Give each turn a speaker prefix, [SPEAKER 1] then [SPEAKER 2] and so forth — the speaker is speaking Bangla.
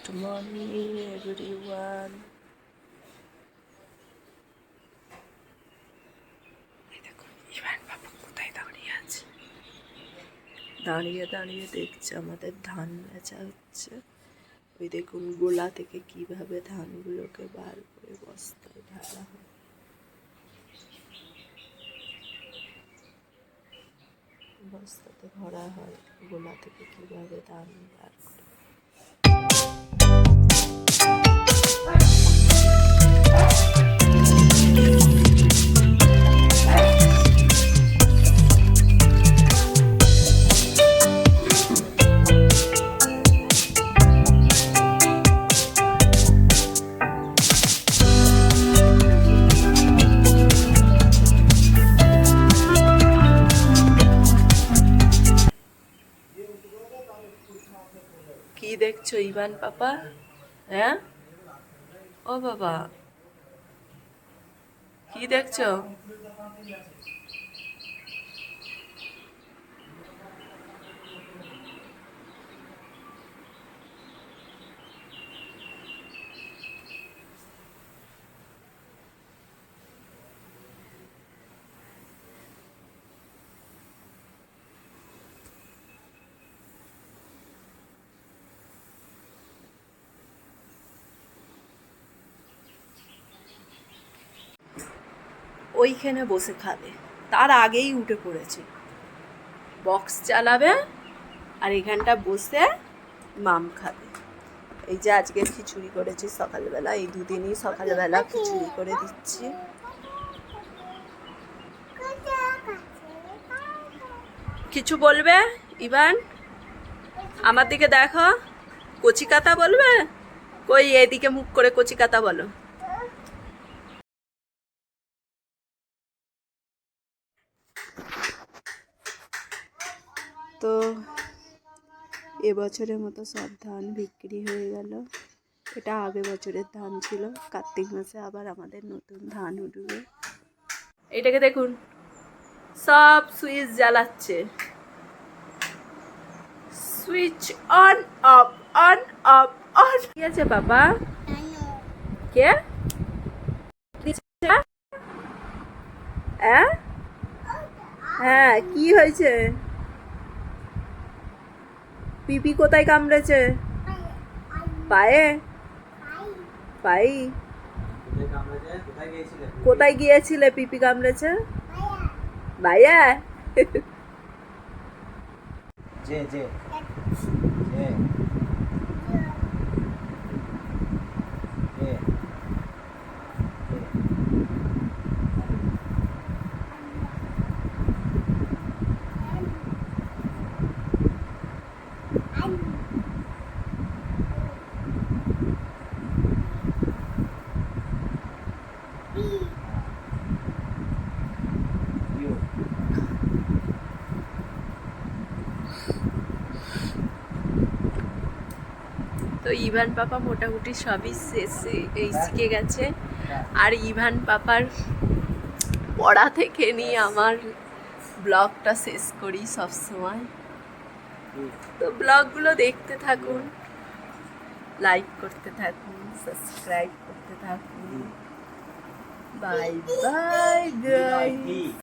[SPEAKER 1] Good morning everyone. দেখুন ইভান বাবু কোথায় দাঁড়িয়ে আছে, দাঁড়িয়ে দাঁড়িয়ে দেখছে আমাদের ধান বেচা হচ্ছে। ওই দেখুন গোলা থেকে কিভাবে ধানগুলোকে বার করে বস্তায় ঢালা হয়। বস্তাতে ভরা হয়, গোলা থেকে কিভাবে ধান বার করে। কি দেখছো ইভান পাপা? হ্যাঁ ও বাবা, কি দেখছো? ওইখানে বসে খাবে, তার আগেই উঠে পড়েছে। বক্স চালাবে আর এখানটা বসে মাম খাবে। এই যে আজকে খিচুড়ি করেছি সকালবেলা, এই দুদিনই সকালবেলা খিচুড়ি করে দিচ্ছি। কিছু বলবে ইভান? আমার দিকে দেখো, কচি কাতা বলবে? কই এদিকে মুখ করে কচি কাতা বলো। তো এবছরের মতো সব ধান বিক্রি হয়ে গেল। এটা আগের বছরের ধান ছিল। কার্তিক মাসে আবার আমাদের নতুন ধান উঠবে। এটাকে দেখুন, সব সুইচ জ্বালাচ্ছে। Switch on off on off on. কি আছে বাবা? কে? হ্যাঁ, কি হয়েছে? পিপি কোথায় কামড়েছে? পায়ে? পাই? কোথায় গিয়েছিলে পিপি কামড়েছে? ভাইয়া?
[SPEAKER 2] যে যে যে
[SPEAKER 1] তো ইভান পাপা মোটামুটি সবই এই শিখে গেছে। আর ইভান পাপার পড়া থেকে নিয়ে আমার ব্লগটা শেষ করি সবসময়। তো ব্লগগুলো দেখতে থাকুন, লাইক করতে থাকুন, সাবস্ক্রাইব করতে থাকুন। Bye bye guys.